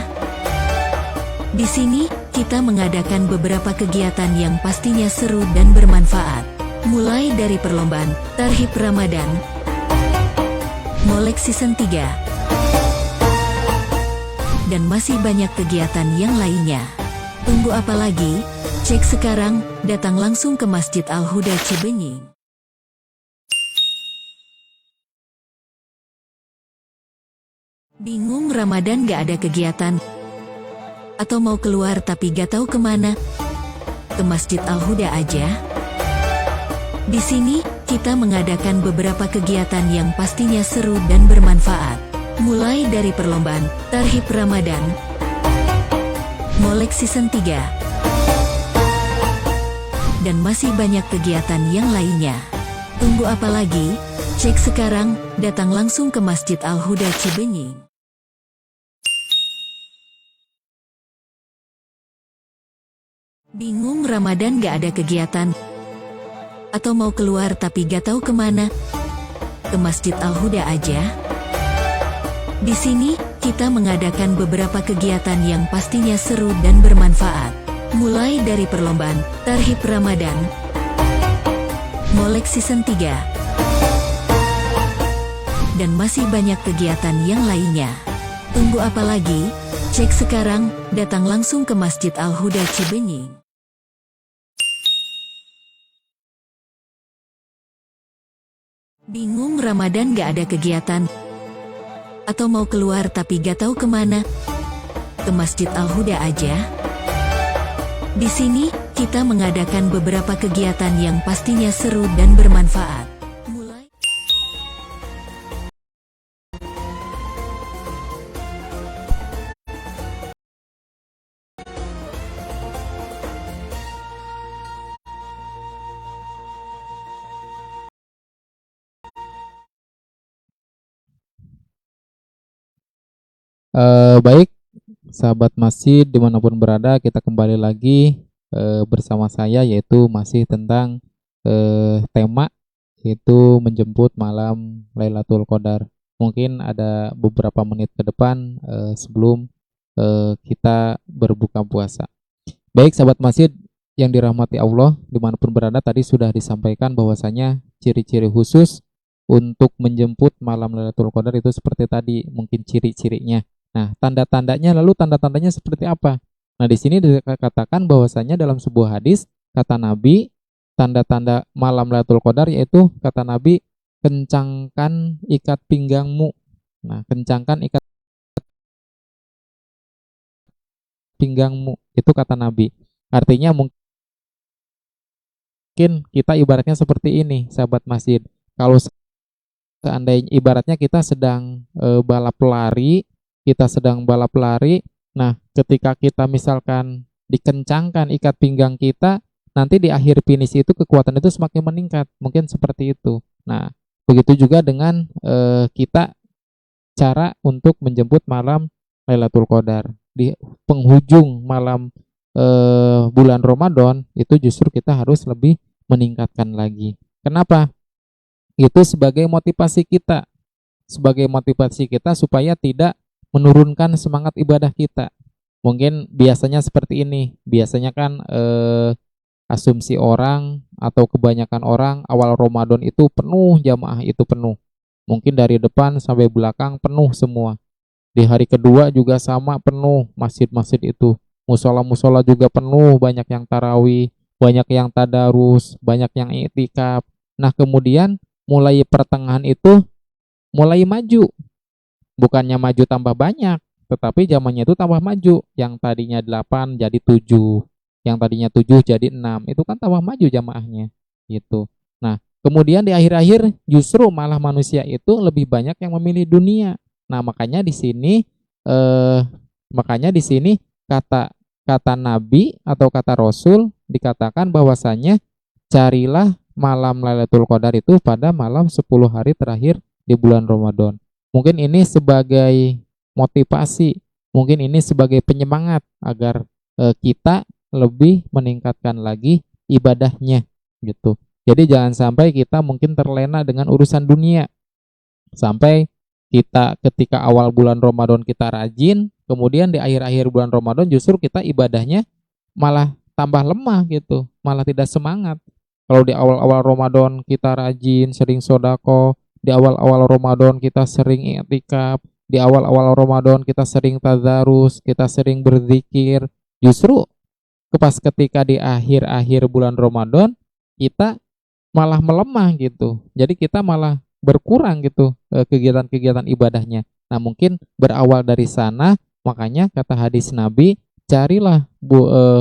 Di sini, kita mengadakan beberapa kegiatan yang pastinya seru dan bermanfaat. Mulai dari perlombaan Tarhib Ramadan, Molek Season 3, dan masih banyak kegiatan yang lainnya. Tunggu apa lagi? Cek sekarang, datang langsung ke Masjid Al-Huda Cibenying. Bingung Ramadan gak ada kegiatan? Atau mau keluar tapi gak tahu kemana? Ke Masjid Al-Huda aja. Di sini, kita mengadakan beberapa kegiatan yang pastinya seru dan bermanfaat. Mulai dari perlombaan Tarhib Ramadan, Molek Season 3, dan masih banyak kegiatan yang lainnya. Tunggu apa lagi? Cek sekarang, datang langsung ke Masjid Al-Huda Cibenying. Bingung Ramadan gak ada kegiatan? Atau mau keluar tapi gak tahu kemana? Ke Masjid Al-Huda aja. Di sini, kita mengadakan beberapa kegiatan yang pastinya seru dan bermanfaat. Mulai dari perlombaan Tarhib Ramadan, Molek Season 3, dan masih banyak kegiatan yang lainnya. Tunggu apa lagi? Cek sekarang, datang langsung ke Masjid Al-Huda Cibenying. Bingung Ramadan gak ada kegiatan? Atau mau keluar tapi gak tahu kemana? Ke Masjid Al-Huda aja. Di sini, kita mengadakan beberapa kegiatan yang pastinya seru dan bermanfaat. Mulai Baik, sahabat masjid dimanapun berada, kita kembali lagi bersama saya, yaitu masih tentang tema, yaitu menjemput malam Lailatul Qadar. Mungkin ada beberapa menit ke depan sebelum kita berbuka puasa. Baik, sahabat masjid yang dirahmati Allah dimanapun berada, tadi sudah disampaikan bahwasanya ciri-ciri khusus untuk menjemput malam Lailatul Qadar itu seperti tadi, mungkin ciri-cirinya. Nah, tanda-tandanya, lalu tanda-tandanya seperti apa? Nah, di sini dikatakan bahwasanya dalam sebuah hadis, kata Nabi, tanda-tanda malam Lailatul Qadar yaitu, kata Nabi, kencangkan ikat pinggangmu. Nah, kencangkan ikat pinggangmu, itu kata Nabi. Artinya mungkin kita ibaratnya seperti ini, sahabat masjid. Kalau seandainya ibaratnya kita sedang balap lari, nah ketika kita misalkan dikencangkan ikat pinggang kita, nanti di akhir finish itu kekuatan itu semakin meningkat, mungkin seperti itu. Nah, begitu juga dengan kita cara untuk menjemput malam Lailatul Qadar. Di penghujung malam bulan Ramadan, itu justru kita harus lebih meningkatkan lagi. Kenapa? Itu sebagai motivasi kita supaya tidak menurunkan semangat ibadah kita. Mungkin biasanya seperti ini. Biasanya kan asumsi orang atau kebanyakan orang awal Ramadan itu penuh, jamaah itu penuh. Mungkin dari depan sampai belakang penuh semua. Di hari kedua juga sama, penuh masjid-masjid itu. Musola-musola juga penuh, banyak yang tarawih, banyak yang tadarus, banyak yang iktikaf. Nah, kemudian mulai pertengahan itu mulai maju. Bukannya maju tambah banyak, tetapi zamannya itu tambah maju. Yang tadinya 8 jadi 7, yang tadinya 7 jadi 6. Itu kan tambah maju jamaahnya gitu. Nah, kemudian di akhir-akhir justru malah manusia itu lebih banyak yang memilih dunia. Nah, eh makanya di sini kata kata Nabi atau kata Rasul dikatakan bahwasanya carilah malam Lailatul Qadar itu pada malam 10 hari terakhir di bulan Ramadan. Mungkin ini sebagai motivasi, mungkin ini sebagai penyemangat agar kita lebih meningkatkan lagi ibadahnya gitu. Jadi jangan sampai kita mungkin terlena dengan urusan dunia. Sampai kita ketika awal bulan Ramadan kita rajin, kemudian di akhir-akhir bulan Ramadan justru kita ibadahnya malah tambah lemah gitu, malah tidak semangat. Kalau di awal-awal Ramadan kita rajin, sering sodako, di awal-awal Ramadan kita sering i'tikaf, di awal-awal Ramadan kita sering tadarus, kita sering berzikir, justru pas ketika di akhir-akhir bulan Ramadan kita malah melemah gitu. Jadi kita malah berkurang gitu kegiatan-kegiatan ibadahnya. Nah, mungkin berawal dari sana, makanya kata hadis Nabi, carilah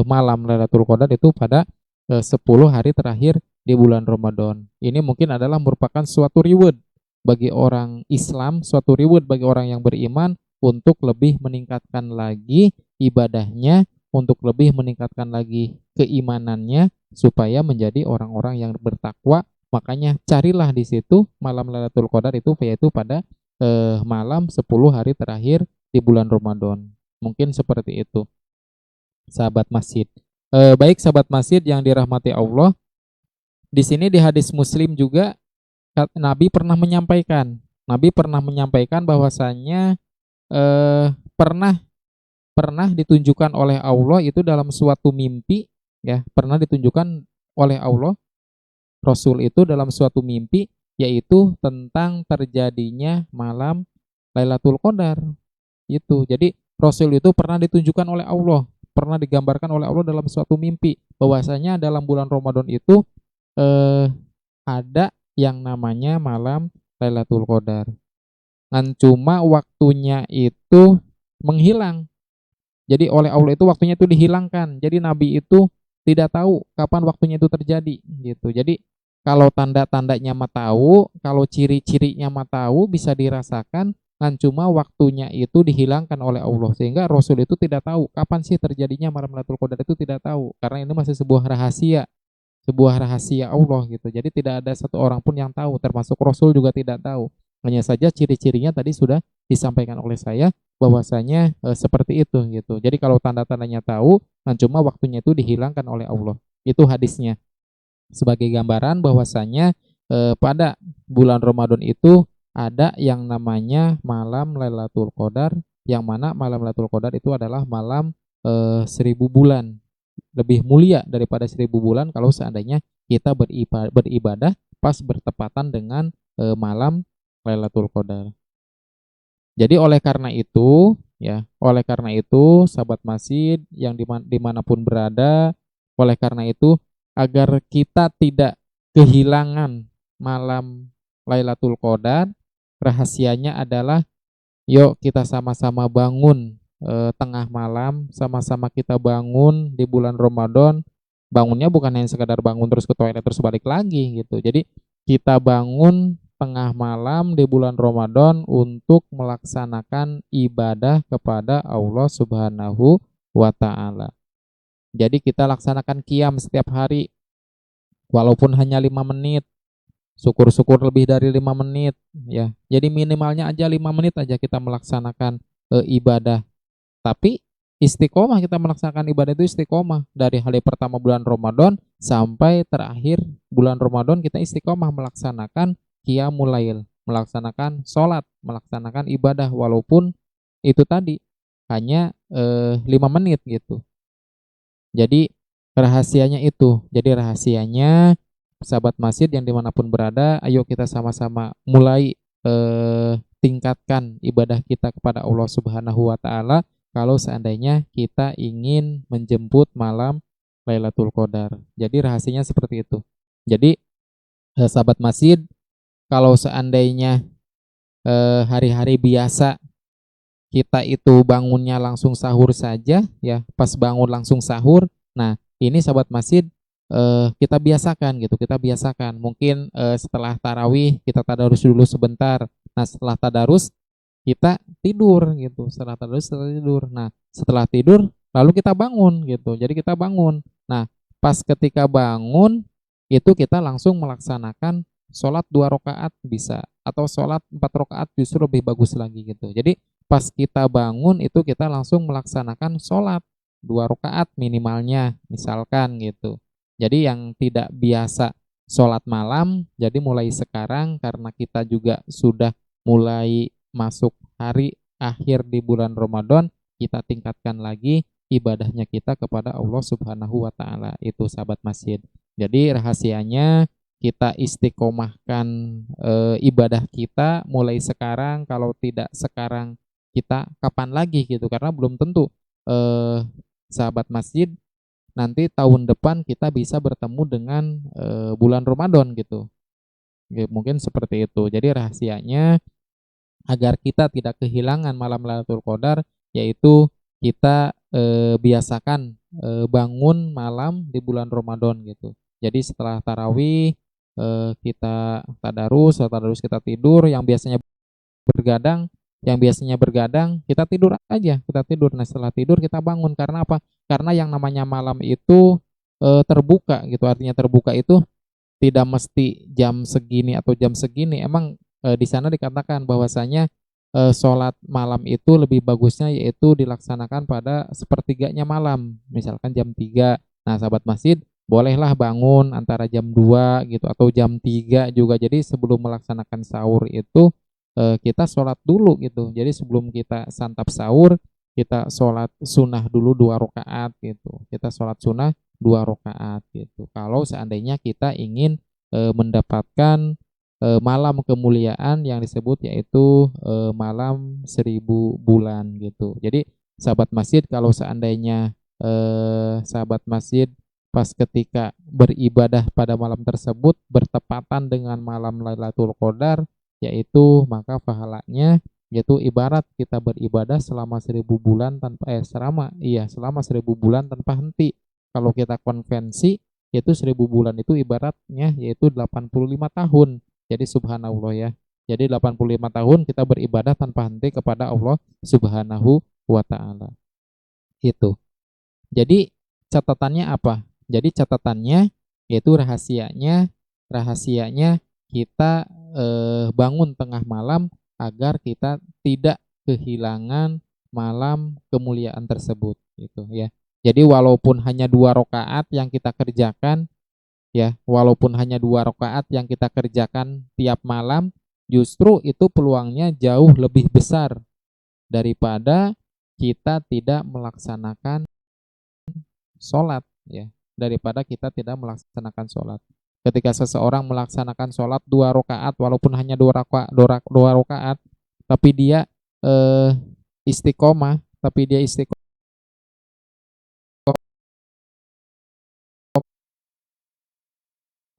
malam Lailatul Qadar itu pada 10 hari terakhir di bulan Ramadan. Ini mungkin adalah merupakan suatu reward bagi orang Islam, suatu reward bagi orang yang beriman untuk lebih meningkatkan lagi ibadahnya, untuk lebih meningkatkan lagi keimanannya supaya menjadi orang-orang yang bertakwa. Makanya carilah di situ malam Lailatul Qadar itu yaitu pada malam 10 hari terakhir di bulan Ramadan. Mungkin seperti itu, sahabat masjid. Baik sahabat masjid yang dirahmati Allah, di sini di hadis Muslim juga Nabi pernah menyampaikan bahwasanya pernah pernah ditunjukkan oleh Allah itu dalam suatu mimpi, ya, pernah ditunjukkan oleh Allah Rasul itu dalam suatu mimpi, yaitu tentang terjadinya malam Lailatul Qadar itu. Jadi Rasul itu pernah ditunjukkan oleh Allah, pernah digambarkan oleh Allah dalam suatu mimpi bahwasanya dalam bulan Ramadan itu ada yang namanya malam Lailatul Qadar. Dan cuma waktunya itu menghilang. Jadi oleh Allah itu waktunya itu dihilangkan. Jadi Nabi itu tidak tahu kapan waktunya itu terjadi gitu. Jadi kalau tanda-tandanya mah tahu, kalau ciri-cirinya mah tahu, bisa dirasakan, kan cuma waktunya itu dihilangkan oleh Allah, sehingga Rasul itu tidak tahu kapan sih terjadinya malam Lailatul Qadar, itu tidak tahu karena ini masih sebuah rahasia Allah gitu. Jadi tidak ada satu orang pun yang tahu, termasuk Rasul juga tidak tahu. Hanya saja ciri-cirinya tadi sudah disampaikan oleh saya bahwasanya seperti itu gitu. Jadi kalau tanda-tandanya tahu, kan cuma waktunya itu dihilangkan oleh Allah. Itu hadisnya. Sebagai gambaran bahwasanya pada bulan Ramadan itu ada yang namanya malam Lailatul Qadar, yang mana malam Lailatul Qadar itu adalah malam 1000 bulan, lebih mulia daripada 1000 bulan kalau seandainya kita beribadah pas bertepatan dengan malam Lailatul Qadar. Jadi oleh karena itu, sahabat masjid yang dimanapun berada, oleh karena itu agar kita tidak kehilangan malam Lailatul Qadar, rahasianya adalah yuk kita sama-sama bangun tengah malam, sama-sama kita bangun di bulan Ramadan. Bangunnya bukan hanya sekadar bangun terus ke toilet terus balik lagi gitu. Jadi kita bangun tengah malam di bulan Ramadan untuk melaksanakan ibadah kepada Allah Subhanahu wa Ta'ala. Jadi kita laksanakan qiyam setiap hari, walaupun hanya 5 menit, syukur-syukur lebih dari 5 menit ya. Jadi minimalnya aja 5 menit aja kita melaksanakan ibadah. Tapi istiqomah, kita melaksanakan ibadah itu istiqomah dari hari pertama bulan Ramadan sampai terakhir bulan Ramadan, kita istiqomah melaksanakan qiyamul lail, melaksanakan sholat, melaksanakan ibadah walaupun itu tadi hanya 5 menit gitu. Jadi rahasianya itu. Jadi rahasianya sahabat masjid yang dimanapun berada, ayo kita sama-sama mulai tingkatkan ibadah kita kepada Allah Subhanahu wa taala kalau seandainya kita ingin menjemput malam Lailatul Qadar. Jadi rahasianya seperti itu. Jadi sahabat masjid, kalau seandainya hari-hari biasa kita itu bangunnya langsung sahur saja ya, pas bangun langsung sahur. Nah, ini sahabat masjid kita biasakan gitu, kita biasakan. Mungkin setelah tarawih kita tadarus dulu sebentar. Nah, setelah tadarus kita tidur gitu. Setelah tadarus kita tidur. Nah, setelah tidur lalu kita bangun gitu. Jadi kita bangun. Nah, pas ketika bangun itu kita langsung melaksanakan sholat 2 rakaat bisa, atau sholat 4 rakaat justru lebih bagus lagi gitu. Jadi pas kita bangun itu kita langsung melaksanakan sholat 2 rakaat minimalnya misalkan gitu. Jadi yang tidak biasa sholat malam, jadi mulai sekarang karena kita juga sudah mulai masuk hari akhir di bulan Ramadan, kita tingkatkan lagi ibadahnya kita kepada Allah Subhanahu wa taala. Itu sahabat masjid. Jadi rahasianya kita istiqomahkan ibadah kita mulai sekarang. Kalau tidak sekarang, kita kapan lagi gitu, karena belum tentu sahabat masjid nanti tahun depan kita bisa bertemu dengan bulan Ramadan gitu. Ya, mungkin seperti itu. Jadi rahasianya agar kita tidak kehilangan malam Lailatul Qadar, yaitu kita biasakan bangun malam di bulan Ramadan gitu. Jadi setelah tarawih kita tadarus kita tidur, yang biasanya bergadang kita tidur aja, kita tidur. Nah, setelah tidur kita bangun. Karena apa? Karena yang namanya malam itu terbuka gitu. Artinya terbuka itu tidak mesti jam segini atau jam segini. Emang di sana dikatakan bahwasanya sholat malam itu lebih bagusnya yaitu dilaksanakan pada sepertiganya malam, misalkan jam 3. Nah, sahabat masjid bolehlah bangun antara jam 2 gitu atau jam 3 juga. Jadi sebelum melaksanakan sahur itu kita sholat dulu gitu. Jadi sebelum kita santap sahur, kita sholat sunnah dulu 2 rakaat gitu. Kita sholat sunnah 2 rakaat gitu. Kalau seandainya kita ingin mendapatkan malam kemuliaan yang disebut yaitu malam 1000 bulan gitu. Jadi sahabat masjid, kalau seandainya sahabat masjid pas ketika beribadah pada malam tersebut bertepatan dengan malam Lailatul Qadar, yaitu maka pahalanya yaitu ibarat kita beribadah selama 1000 bulan selama 1000 bulan tanpa henti. Kalau kita konvensi yaitu 1000 bulan itu ibaratnya yaitu 85 tahun. Jadi subhanallah ya. Jadi 85 tahun kita beribadah tanpa henti kepada Allah Subhanahu wa taala. Itu. Jadi catatannya apa? Jadi catatannya yaitu rahasianya kita bangun tengah malam agar kita tidak kehilangan malam kemuliaan tersebut gitu ya. Jadi walaupun hanya 2 rakaat yang kita kerjakan ya, walaupun hanya 2 rakaat yang kita kerjakan tiap malam, justru itu peluangnya jauh lebih besar daripada kita tidak melaksanakan sholat ya, daripada kita tidak melaksanakan sholat. Ketika seseorang melaksanakan sholat 2 rakaat, walaupun hanya 2 rakaat, tapi dia istiqomah,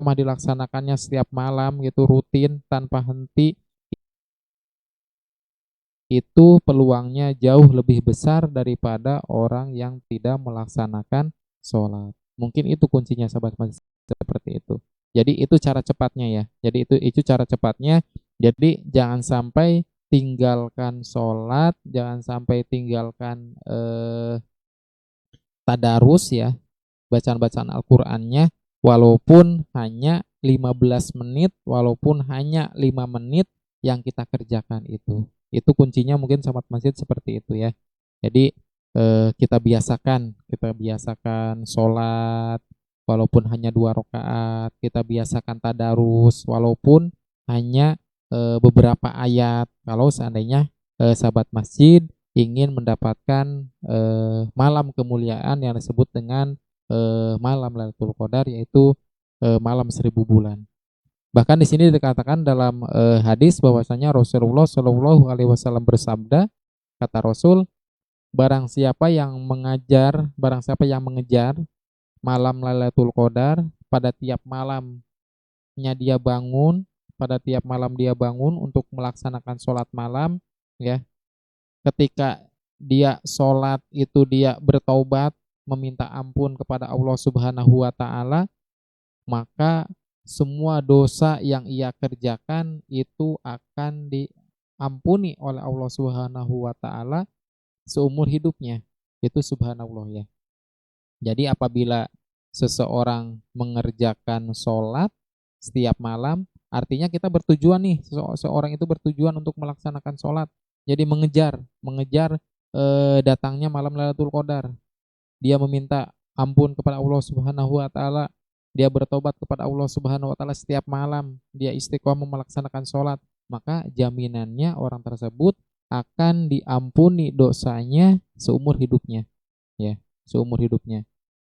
dilaksanakannya setiap malam gitu, rutin tanpa henti, itu peluangnya jauh lebih besar daripada orang yang tidak melaksanakan sholat. Mungkin itu kuncinya sahabat masjid, seperti itu. Jadi itu cara cepatnya ya. Jadi itu cara cepatnya. Jadi jangan sampai tinggalkan sholat, jangan sampai tinggalkan tadarus ya, bacaan-bacaan Al-Qur'annya, walaupun hanya 15 menit, walaupun hanya 5 menit yang kita kerjakan itu. Itu kuncinya mungkin sahabat masjid seperti itu ya. Jadi kita biasakan sholat walaupun hanya 2 rakaat, kita biasakan tadarus walaupun hanya beberapa ayat. Kalau seandainya sahabat masjid ingin mendapatkan malam kemuliaan yang disebut dengan malam Lailatul Qadar, yaitu malam 1000 bulan. Bahkan di sini dikatakan dalam hadis bahwasanya Rasulullah Shallallahu Alaihi Wasallam bersabda, kata Rasul, barang siapa yang mengejar malam Lailatul Qadar pada tiap malamnya dia bangun, pada tiap malam dia bangun untuk melaksanakan sholat malam, ya. Ketika dia sholat itu dia bertaubat, meminta ampun kepada Allah Subhanahu wa Ta'ala, maka semua dosa yang ia kerjakan itu akan diampuni oleh Allah Subhanahu wa Ta'ala seumur hidupnya. Itu subhanallah ya. Jadi apabila seseorang mengerjakan sholat setiap malam, artinya kita bertujuan nih, seseorang itu bertujuan untuk melaksanakan sholat. Jadi mengejar datangnya malam Lailatul Qadar. Dia meminta ampun kepada Allah Subhanahu wa Ta'ala. Dia bertobat kepada Allah Subhanahu wa Ta'ala setiap malam. Dia istiqomah melaksanakan sholat. Maka jaminannya orang tersebut akan diampuni dosanya seumur hidupnya, ya, seumur hidupnya.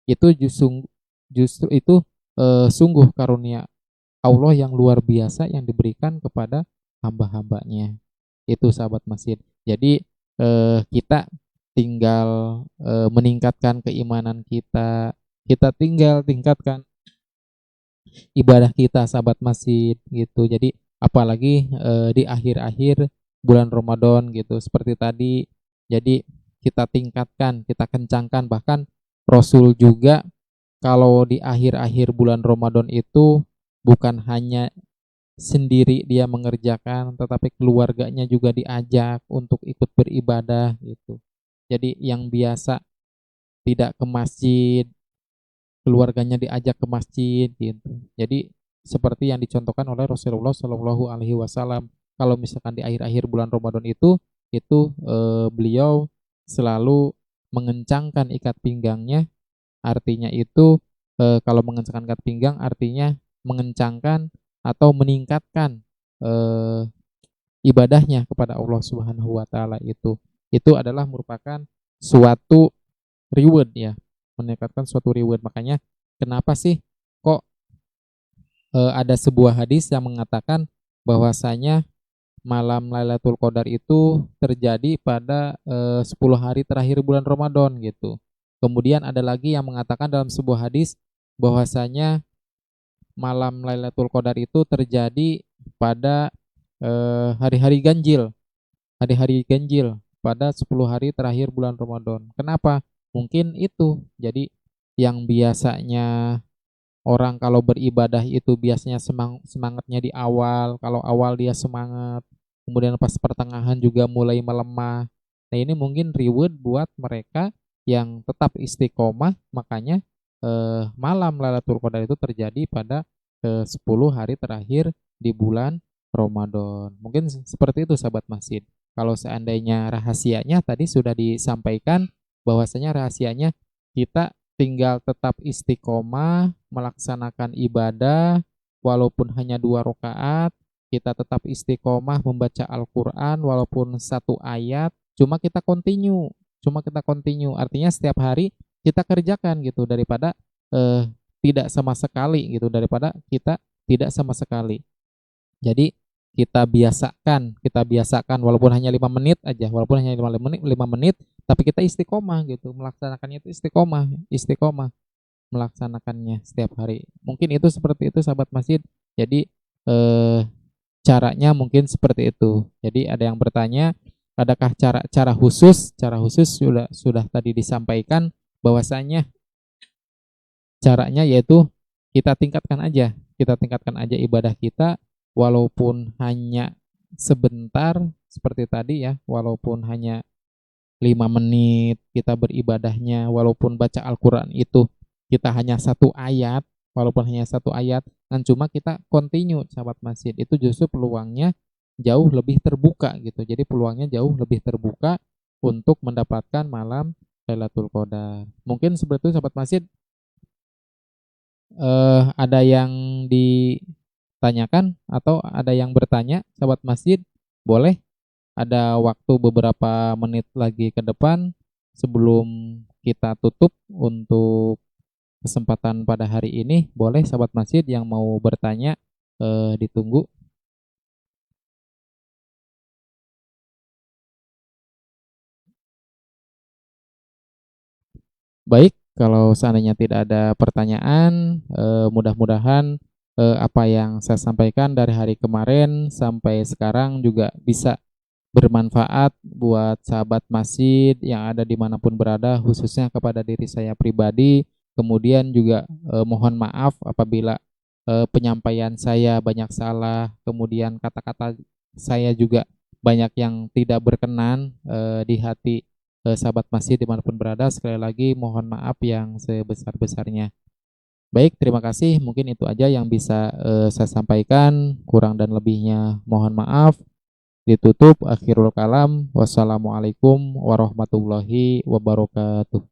Itu justru itu sungguh karunia Allah yang luar biasa yang diberikan kepada hamba-hambanya. Itu sahabat masjid. Jadi kita tinggal meningkatkan keimanan kita, kita tinggal tingkatkan ibadah kita sahabat masjid gitu. Jadi apalagi di akhir-akhir bulan Ramadan gitu seperti tadi. Jadi kita tingkatkan, kita kencangkan, bahkan Rasul juga kalau di akhir-akhir bulan Ramadan itu bukan hanya sendiri dia mengerjakan, tetapi keluarganya juga diajak untuk ikut beribadah gitu. Jadi yang biasa tidak ke masjid, keluarganya diajak ke masjid gitu. Jadi seperti yang dicontohkan oleh Rasulullah Shallallahu Alaihi Wasallam. Kalau misalkan di akhir-akhir bulan Ramadan itu beliau selalu mengencangkan ikat pinggangnya. Artinya itu kalau mengencangkan ikat pinggang artinya mengencangkan atau meningkatkan ibadahnya kepada Allah Subhanahu wa Ta'ala. Itu adalah merupakan suatu reward ya, meningkatkan suatu reward. Makanya kenapa sih kok ada sebuah hadis yang mengatakan bahwasanya malam Lailatul Qadar itu terjadi pada 10 hari terakhir bulan Ramadan gitu. Kemudian ada lagi yang mengatakan dalam sebuah hadis bahwasanya malam Lailatul Qadar itu terjadi pada hari-hari ganjil. Hari-hari ganjil pada 10 hari terakhir bulan Ramadan. Kenapa? Mungkin itu. Jadi yang biasanya orang kalau beribadah itu biasanya semangatnya di awal. Kalau awal dia semangat, kemudian pas pertengahan juga mulai melemah. Nah ini mungkin reward buat mereka yang tetap istiqomah. Makanya malam Lailatul Qadar itu terjadi pada 10 hari terakhir di bulan Ramadan. Mungkin seperti itu sahabat masjid. Kalau seandainya rahasianya tadi sudah disampaikan, bahwasanya rahasianya kita tinggal tetap istiqomah melaksanakan ibadah walaupun hanya 2 rakaat, kita tetap istiqomah membaca Al-Qur'an walaupun 1 ayat, cuma kita continue. Artinya setiap hari kita kerjakan gitu daripada tidak sama sekali gitu, daripada kita tidak sama sekali. Jadi kita biasakan walaupun hanya 5 menit aja, walaupun hanya 5 menit, tapi kita istiqomah gitu, melaksanakannya itu istiqomah melaksanakannya setiap hari. Mungkin itu seperti itu sahabat masjid. Jadi caranya mungkin seperti itu. Jadi ada yang bertanya, adakah cara khusus? Cara khusus sudah tadi disampaikan bahwasanya caranya yaitu kita tingkatkan aja ibadah kita walaupun hanya sebentar seperti tadi ya, walaupun hanya 5 menit kita beribadahnya, walaupun baca Al-Qur'an itu kita hanya 1 ayat, walaupun hanya 1 ayat, dan cuma kita continue sahabat masjid, itu justru peluangnya jauh lebih terbuka gitu. Jadi peluangnya jauh lebih terbuka untuk mendapatkan malam Lailatul Qadar. Mungkin seperti itu sahabat masjid. Ada yang ditanyakan atau ada yang bertanya sahabat masjid? Boleh, ada waktu beberapa menit lagi ke depan sebelum kita tutup untuk kesempatan pada hari ini. Boleh sahabat masjid yang mau bertanya ditunggu. Baik, kalau seandainya tidak ada pertanyaan, mudah-mudahan apa yang saya sampaikan dari hari kemarin sampai sekarang juga bisa bermanfaat buat sahabat masjid yang ada dimanapun berada, khususnya kepada diri saya pribadi. Kemudian juga mohon maaf apabila penyampaian saya banyak salah, kemudian kata-kata saya juga banyak yang tidak berkenan di hati sahabat masjid dimanapun berada. Sekali lagi mohon maaf yang sebesar-besarnya. Baik, terima kasih. Mungkin itu aja yang bisa saya sampaikan. Kurang dan lebihnya mohon maaf. Ditutup akhirul kalam. Wassalamualaikum warahmatullahi wabarakatuh.